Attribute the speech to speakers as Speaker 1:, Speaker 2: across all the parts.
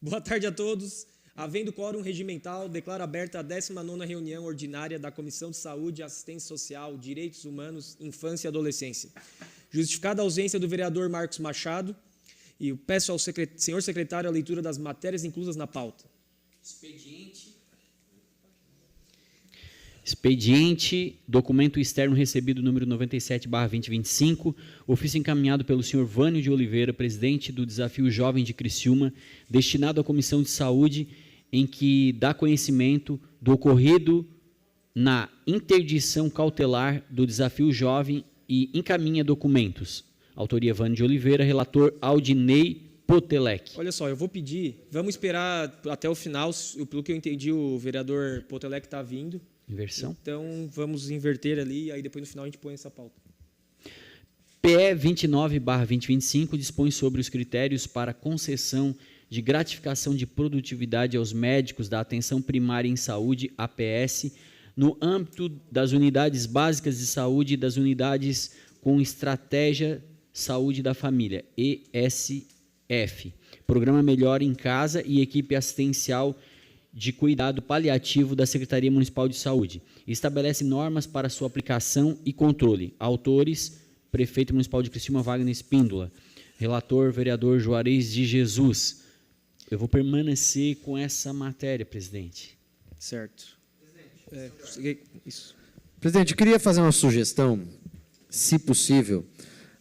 Speaker 1: Boa tarde a todos. Havendo quórum regimental, declaro aberta a 19ª reunião ordinária da Comissão de Saúde, Assistência Social, Direitos Humanos, Infância e Adolescência. Justificada a ausência do vereador Marcos Machado, e eu peço ao senhor secretário a leitura das matérias inclusas na pauta.
Speaker 2: Expediente, documento externo recebido número 97/2025, ofício encaminhado pelo senhor Vânio de Oliveira, presidente do Desafio Jovem de Criciúma, destinado à Comissão de Saúde, em que dá conhecimento do ocorrido na interdição cautelar do Desafio Jovem e encaminha documentos. Autoria Vânio de Oliveira, relator Aldinei Potelec.
Speaker 1: Olha só, eu vou pedir, vamos esperar até o final, pelo que eu entendi, o vereador Potelec está vindo.
Speaker 2: Inversão.
Speaker 1: Então, vamos inverter ali, e aí depois no final a gente põe essa pauta.
Speaker 2: PE 29/2025 dispõe sobre os critérios para concessão de gratificação de produtividade aos médicos da Atenção Primária em Saúde, APS, no âmbito das unidades básicas de saúde e das unidades com estratégia Saúde da Família, ESF, Programa Melhor em Casa e Equipe Assistencial de Cuidado Paliativo da Secretaria Municipal de Saúde. Estabelece normas para sua aplicação e controle. Autores, Prefeito Municipal de Criciúma, Wagner Espíndola. Relator, vereador Juarez de Jesus. Eu vou permanecer com essa matéria, presidente.
Speaker 1: Certo. Isso.
Speaker 3: Presidente, eu queria fazer uma sugestão, se possível,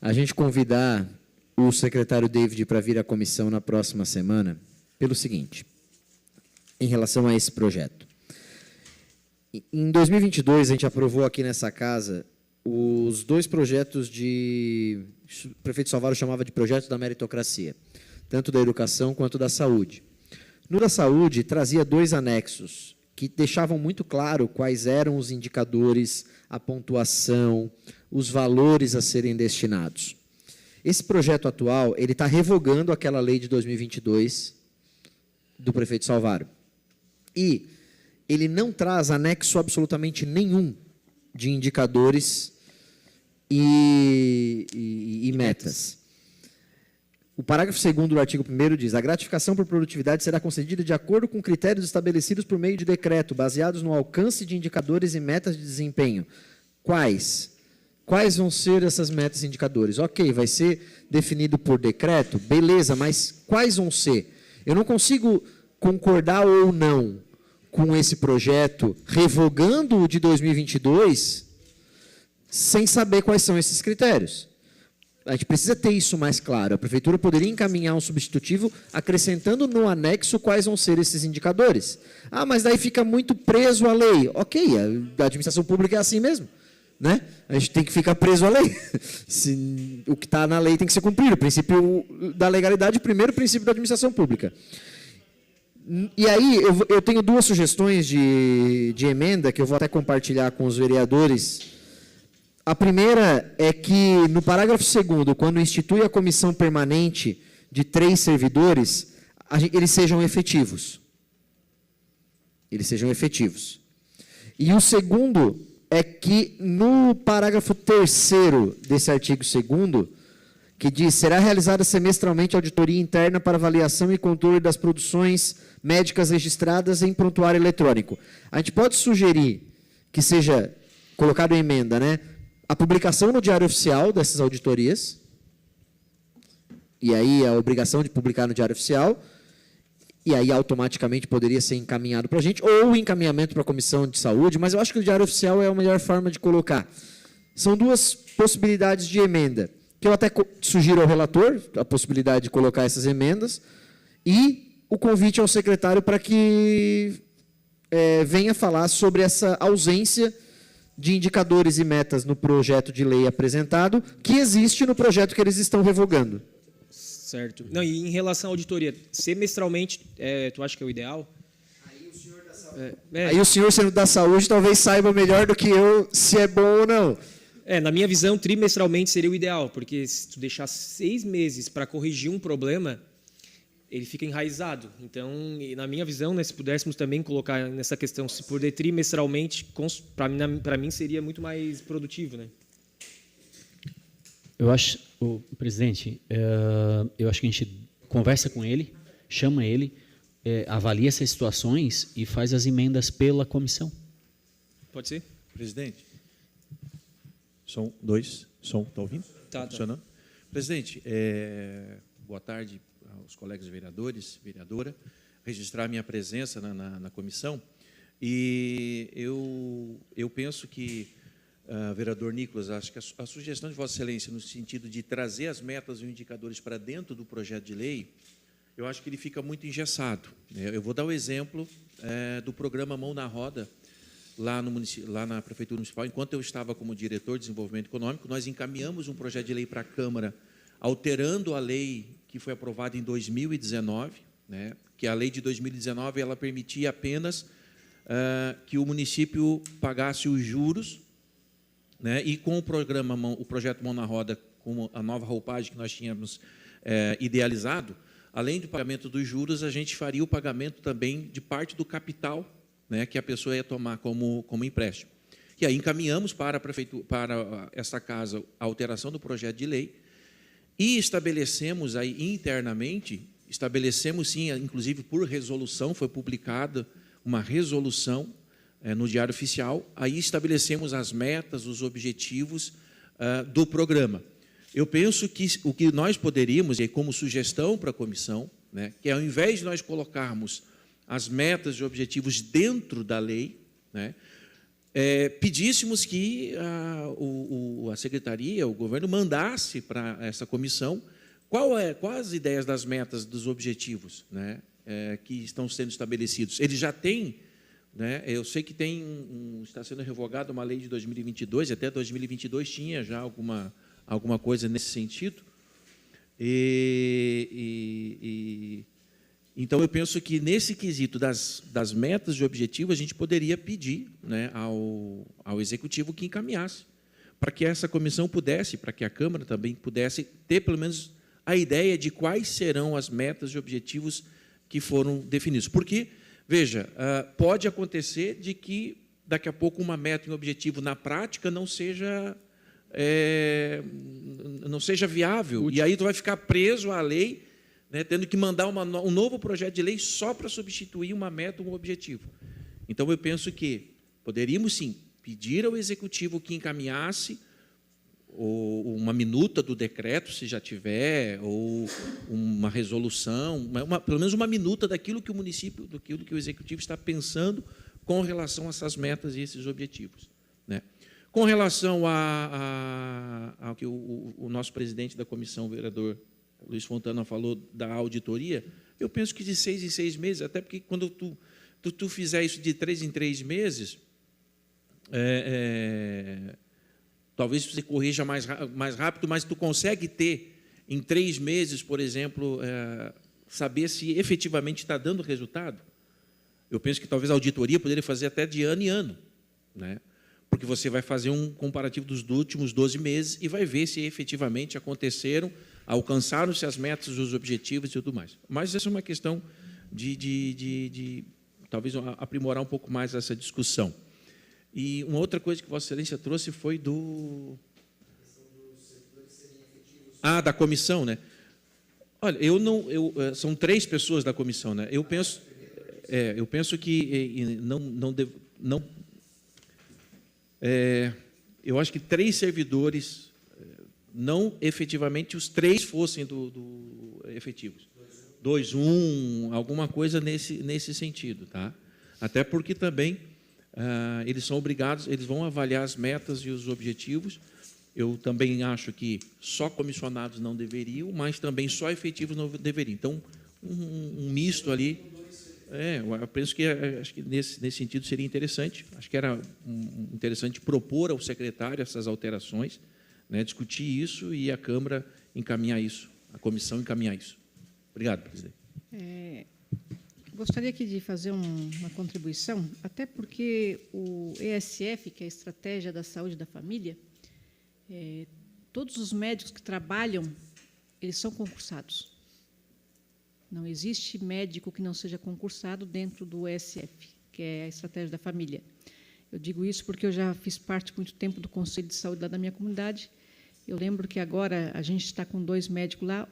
Speaker 3: a gente convidar o secretário David para vir à comissão na próxima semana, pelo seguinte, em relação a esse projeto. Em 2022, a gente aprovou aqui nessa casa os dois projetos o prefeito Salvaro chamava de projetos da meritocracia, tanto da educação quanto da saúde. No da saúde, trazia dois anexos que deixavam muito claro quais eram os indicadores, a pontuação, os valores a serem destinados. Esse projeto atual, ele está revogando aquela lei de 2022 do prefeito Salvaro. E ele não traz anexo absolutamente nenhum de indicadores e metas. O parágrafo 2º do artigo 1º diz: a gratificação por produtividade será concedida de acordo com critérios estabelecidos por meio de decreto, baseados no alcance de indicadores e metas de desempenho. Quais? Quais vão ser essas metas e indicadores? Ok, vai ser definido por decreto, beleza, mas quais vão ser? Eu não consigo concordar ou não com esse projeto, revogando o de 2022, sem saber quais são esses critérios. A gente precisa ter isso mais claro. A prefeitura poderia encaminhar um substitutivo, acrescentando no anexo quais vão ser esses indicadores. Ah, mas daí fica muito preso à lei. Ok, a administração pública é assim mesmo, né? A gente tem que ficar preso à lei. O que está na lei tem que ser cumprido. O princípio da legalidade, o primeiro princípio da administração pública. E aí, eu tenho duas sugestões de emenda, que eu vou até compartilhar com os vereadores. A primeira é que, no parágrafo 2º, quando institui a comissão permanente de 3 servidores, eles sejam efetivos. Eles sejam efetivos. E o segundo é que, no parágrafo 3º desse artigo 2º, que diz: será realizada semestralmente auditoria interna para avaliação e controle das produções médicas registradas em prontuário eletrônico. A gente pode sugerir que seja colocado em emenda, né, a publicação no Diário Oficial dessas auditorias, e aí a obrigação de publicar no Diário Oficial, e aí automaticamente poderia ser encaminhado para a gente, ou o encaminhamento para a Comissão de Saúde, mas eu acho que o Diário Oficial é a melhor forma de colocar. São duas possibilidades de emenda, que eu até sugiro ao relator, a possibilidade de colocar essas emendas, e o convite ao secretário para que venha falar sobre essa ausência de indicadores e metas no projeto de lei apresentado, que existe no projeto que eles estão revogando.
Speaker 1: Certo. Não, e em relação à auditoria, semestralmente, tu acha que é o ideal?
Speaker 3: Aí o senhor da saúde, aí o senhor, sendo da saúde, talvez saiba melhor do que eu se é bom ou não.
Speaker 1: Na minha visão, trimestralmente seria o ideal, porque se tu deixar 6 meses para corrigir um problema, ele fica enraizado. Então, na minha visão, né, se pudéssemos também colocar nessa questão, se puder trimestralmente, para mim seria muito mais produtivo, né?
Speaker 2: Eu acho, presidente, eu acho que a gente conversa com ele, chama ele, avalia essas situações e faz as emendas pela comissão.
Speaker 1: Pode ser?
Speaker 4: Presidente, som 2, som, está ouvindo?
Speaker 1: Tá.
Speaker 4: Funcionando? Presidente, boa tarde aos colegas vereadores, vereadora, registrar minha presença na comissão, e eu penso que, vereador Nicolas, acho que a sugestão de Vossa Excelência no sentido de trazer as metas e os indicadores para dentro do projeto de lei, eu acho que ele fica muito engessado. Eu vou dar o exemplo do programa Mão na Roda, lá na Prefeitura Municipal. Enquanto eu estava como diretor de desenvolvimento econômico, nós encaminhamos um projeto de lei para a Câmara, alterando a lei que foi aprovada em 2019, né, que a lei de 2019 ela permitia apenas que o município pagasse os juros, né, e com o projeto Mão na Roda, com a nova roupagem que nós tínhamos idealizado, além do pagamento dos juros, a gente faria o pagamento também de parte do capital, né, que a pessoa ia tomar como empréstimo. E aí encaminhamos para a prefeitura, para essa casa, a alteração do projeto de lei e estabelecemos aí internamente, sim, inclusive por resolução, foi publicada uma resolução no Diário Oficial, aí estabelecemos as metas, os objetivos do programa. Eu penso que o que nós poderíamos, e como sugestão para a comissão, né, que ao invés de nós colocarmos as metas e objetivos dentro da lei, né, pedíssemos que a secretaria, o governo, mandasse para essa comissão quais as ideias das metas, dos objetivos, né, que estão sendo estabelecidos. Eles já têm, né, eu sei que está sendo revogada uma lei de 2022, e até 2022 tinha já alguma coisa nesse sentido. Então, eu penso que, nesse quesito das metas e objetivos, a gente poderia pedir, né, ao Executivo que encaminhasse, para que essa comissão pudesse, para que a Câmara também pudesse ter, pelo menos, a ideia de quais serão as metas e objetivos que foram definidos. Porque, veja, pode acontecer de que, daqui a pouco, uma meta e um objetivo, na prática, não seja viável. E aí tu vai ficar preso à lei, né, tendo que mandar um novo projeto de lei só para substituir uma meta, um objetivo. Então, eu penso que poderíamos, sim, pedir ao Executivo que encaminhasse uma minuta do decreto, se já tiver, ou uma resolução, pelo menos uma minuta daquilo que o município, daquilo que o Executivo está pensando com relação a essas metas e esses objetivos, né? Com relação ao que o nosso presidente da comissão, o vereador Luiz Fontana, falou da auditoria, eu penso que de 6 em 6 meses, até porque quando tu fizer isso de 3 em 3 meses, talvez você corrija mais rápido, mas tu consegue ter, em 3 meses, por exemplo, saber se efetivamente está dando resultado. Eu penso que talvez a auditoria poderia fazer até de ano em ano, né? Porque você vai fazer um comparativo dos últimos 12 meses e vai ver se efetivamente aconteceram, alcançaram-se as metas, os objetivos e tudo mais. Mas essa é uma questão de talvez aprimorar um pouco mais essa discussão. E uma outra coisa que Vossa Excelência trouxe foi da comissão, né? Olha, são 3 pessoas da comissão, né? Eu penso que eu acho que 3 servidores, não efetivamente os 3 fossem efetivos. 2, 1, alguma coisa nesse sentido, tá? Até porque também eles são obrigados, eles vão avaliar as metas e os objetivos. Eu também acho que só comissionados não deveriam, mas também só efetivos não deveriam. Então, um misto ali. Eu penso que acho que nesse sentido seria interessante. Acho que era interessante propor ao secretário essas alterações, né, discutir isso e a Câmara encaminhar isso, a comissão encaminhar isso. Obrigado, presidente.
Speaker 5: Gostaria aqui de fazer uma contribuição, até porque o ESF, que é a Estratégia da Saúde da Família, todos os médicos que trabalham, eles são concursados. Não existe médico que não seja concursado dentro do ESF, que é a Estratégia da Família. Eu digo isso porque eu já fiz parte muito tempo do Conselho de Saúde lá da minha comunidade. Eu lembro que agora a gente está com 2 médicos lá,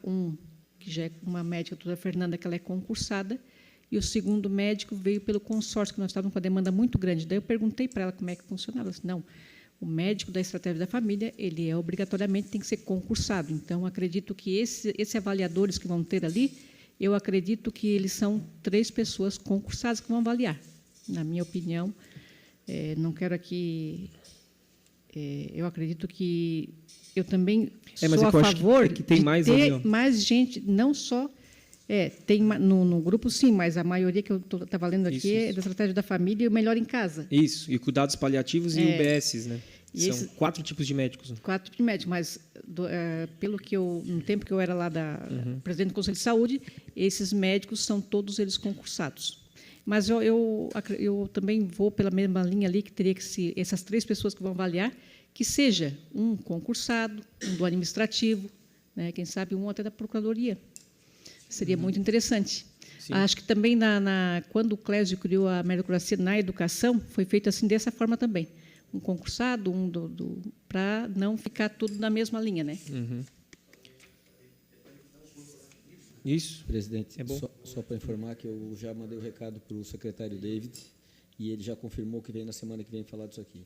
Speaker 5: que já é uma médica, a doutora Fernanda, que ela é concursada, e o segundo médico veio pelo consórcio, que nós estávamos com a demanda muito grande. Daí eu perguntei para ela como é que funcionava. Ela disse, não, o médico da estratégia da família, ele obrigatoriamente tem que ser concursado. Então, acredito que esses avaliadores que vão ter ali, eu acredito que eles são 3 pessoas concursadas que vão avaliar. Na minha opinião, não quero aqui... eu acredito que eu também sou a favor
Speaker 1: que tem
Speaker 5: de
Speaker 1: mais
Speaker 5: ter
Speaker 1: ali, ó.
Speaker 5: mais gente, não só... tem no grupo, sim, mas a maioria que eu estava lendo aqui
Speaker 1: Isso.
Speaker 5: é da estratégia da família e o melhor em casa.
Speaker 1: Isso, e cuidados paliativos e UBSs, né?
Speaker 5: E
Speaker 1: São
Speaker 5: esse-
Speaker 1: 4 tipos de médicos.
Speaker 5: 4 de médicos, mas pelo que no tempo que eu era lá presidente do Conselho de Saúde, esses médicos são todos eles concursados. Mas eu também vou pela mesma linha ali, que teria que ser essas 3 pessoas que vão avaliar, que seja um concursado, um do administrativo, né, quem sabe um até da procuradoria. Seria muito interessante.
Speaker 1: Sim.
Speaker 5: Acho que também, quando o Clésio criou a meritocracia na educação, foi feito assim, dessa forma também. Um concursado, para não ficar tudo na mesma linha, né?
Speaker 1: Isso.
Speaker 6: Presidente,
Speaker 1: É bom.
Speaker 6: só para informar que eu já mandei o recado para o secretário David e ele já confirmou que vem na semana que vem falar disso aqui.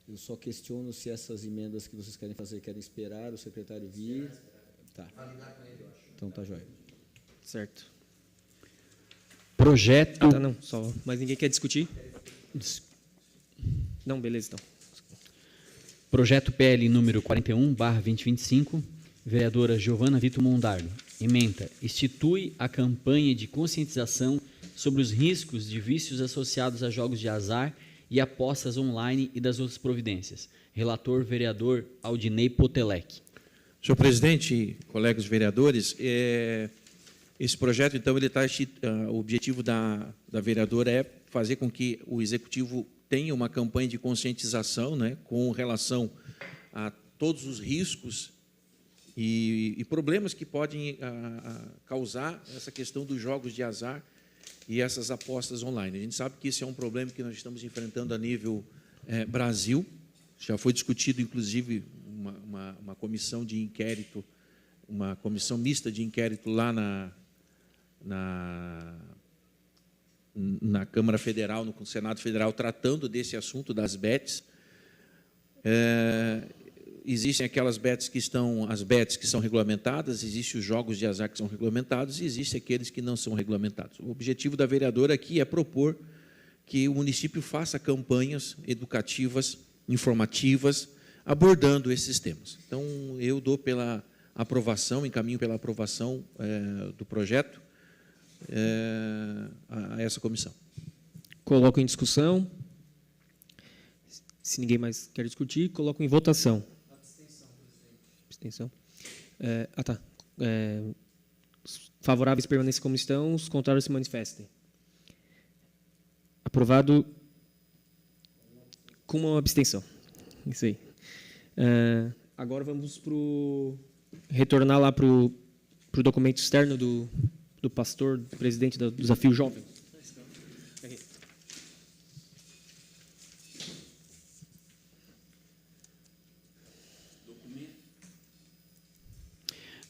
Speaker 6: Eu só questiono se essas emendas que vocês querem fazer, querem esperar o secretário vir. Tá. Então tá jóia.
Speaker 1: Certo.
Speaker 2: Projeto...
Speaker 1: Tá, não, só. Mas ninguém quer discutir? Não, beleza, então.
Speaker 2: Projeto PL número 41/2025, vereadora Giovana Vitor Mondardo. Ementa: institui a campanha de conscientização sobre os riscos de vícios associados a jogos de azar e apostas online e das outras providências. Relator, vereador Aldinei Potelec.
Speaker 4: Senhor presidente, colegas vereadores, esse projeto, então, o objetivo da vereadora é fazer com que o executivo tenha uma campanha de conscientização, né, com relação a todos os riscos e problemas que podem causar essa questão dos jogos de azar e essas apostas online. A gente sabe que esse é um problema que nós estamos enfrentando a nível Brasil. Já foi discutido, inclusive, uma comissão de inquérito, uma comissão mista de inquérito lá na Câmara Federal, no Senado Federal, tratando desse assunto das bets. Existem aquelas bets as bets que são regulamentadas, existem os jogos de azar que são regulamentados e existem aqueles que não são regulamentados. O objetivo da vereadora aqui é propor que o município faça campanhas educativas, informativas, abordando esses temas. Então, eu dou pela aprovação, encaminho pela aprovação do projeto a essa comissão.
Speaker 1: Coloco em discussão. Se ninguém mais quer discutir, coloco em votação. Abstenção. Tá. Favoráveis permaneçam como estão, os contrários se manifestem. Aprovado com uma abstenção. Isso aí. Agora vamos retornar lá para o documento externo do pastor, do presidente do Desafio Jovem.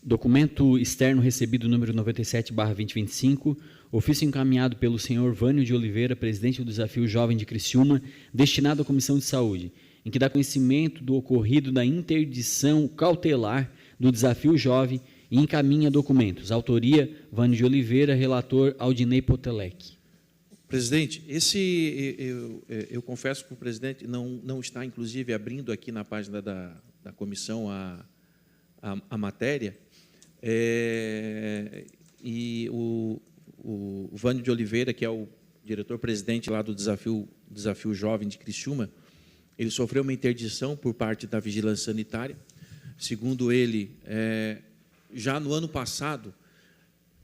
Speaker 2: Documento externo recebido número 97/2025, ofício encaminhado pelo senhor Vânio de Oliveira, presidente do Desafio Jovem de Criciúma, destinado à Comissão de Saúde, em que dá conhecimento do ocorrido da interdição cautelar do Desafio Jovem e encaminha documentos. Autoria, Vânio de Oliveira, relator Aldinei Potelec.
Speaker 4: Presidente, eu confesso que o presidente não está, inclusive, abrindo aqui na página da comissão a matéria, e o Vânio de Oliveira, que é o diretor-presidente lá do Desafio Jovem de Criciúma, ele sofreu uma interdição por parte da Vigilância Sanitária. Segundo ele, já no ano passado,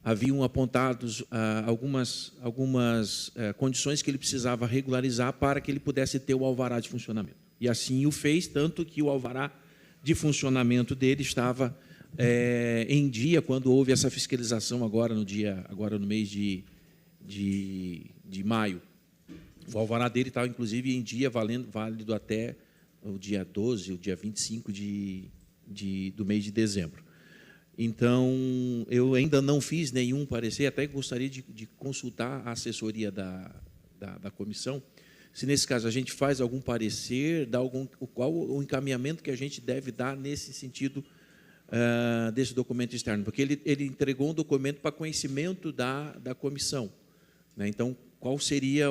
Speaker 4: haviam apontados algumas condições que ele precisava regularizar para que ele pudesse ter o alvará de funcionamento. E assim o fez, tanto que o alvará de funcionamento dele estava em dia quando houve essa fiscalização agora no mês de maio. O alvará dele estava, inclusive, em dia válido até o dia 12, o dia 25 do mês de dezembro. Então, eu ainda não fiz nenhum parecer, até gostaria de consultar a assessoria da comissão, se nesse caso a gente faz algum parecer, qual o encaminhamento que a gente deve dar nesse sentido desse documento externo, porque ele entregou um documento para conhecimento da comissão, né? Então, qual seria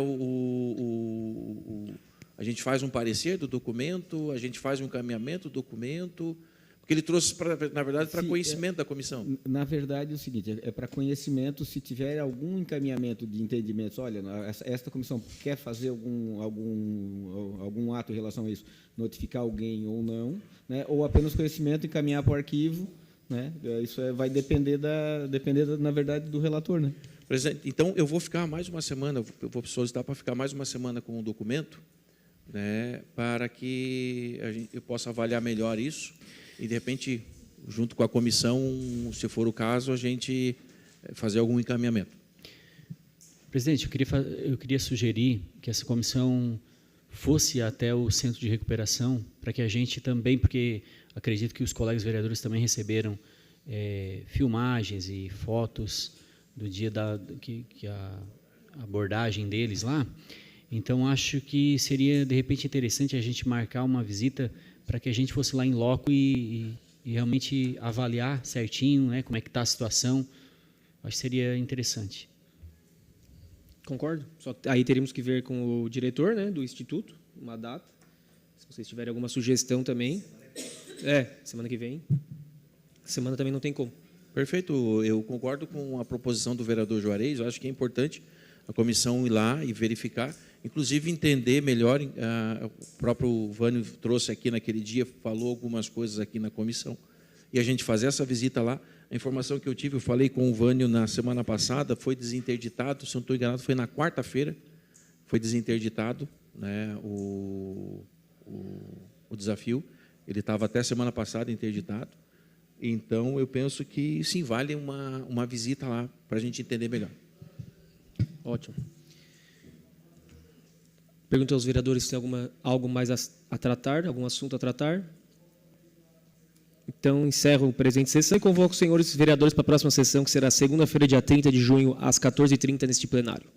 Speaker 4: a gente faz um parecer do documento, a gente faz um encaminhamento do documento, porque ele trouxe, na verdade, para conhecimento da comissão.
Speaker 6: Na verdade, é o seguinte, é para conhecimento, se tiver algum encaminhamento de entendimentos, olha, esta comissão quer fazer algum ato em relação a isso, notificar alguém ou não, né, ou apenas conhecimento, encaminhar para o arquivo, né, isso vai depender, na verdade, do relator. Né?
Speaker 4: Presidente, então, eu vou ficar mais uma semana, eu vou solicitar para ficar mais uma semana com o documento, né, para que eu possa avaliar melhor isso, e, de repente, junto com a comissão, se for o caso, a gente fazer algum encaminhamento.
Speaker 2: Presidente, eu queria sugerir que essa comissão fosse até o centro de recuperação, para que a gente também, porque acredito que os colegas vereadores também receberam filmagens e fotos do dia que a abordagem deles lá. Então, acho que seria, de repente, interessante a gente marcar uma visita para que a gente fosse lá em loco e realmente avaliar certinho, né, como é que está a situação. Acho que seria interessante.
Speaker 1: Concordo. Aí teríamos que ver com o diretor, né, do Instituto, uma data. Se vocês tiverem alguma sugestão também. Semana que vem. Semana também não tem como.
Speaker 4: Perfeito. Eu concordo com a proposição do vereador Juarez. Eu acho que é importante a comissão ir lá e verificar, inclusive entender melhor, o próprio Vânio trouxe aqui naquele dia, falou algumas coisas aqui na comissão, e a gente fazer essa visita lá. A informação que eu tive, eu falei com o Vânio na semana passada, foi desinterditado, se não estou enganado, foi na quarta-feira, foi desinterditado, né, o desafio, ele estava até semana passada interditado, então eu penso que sim, vale uma visita lá, para a gente entender melhor.
Speaker 1: Ótimo. Pergunto aos vereadores se tem algo mais a tratar, algum assunto a tratar. Então, encerro a presente sessão e convoco os senhores vereadores para a próxima sessão, que será segunda-feira, dia 30 de junho, às 14h30, neste plenário.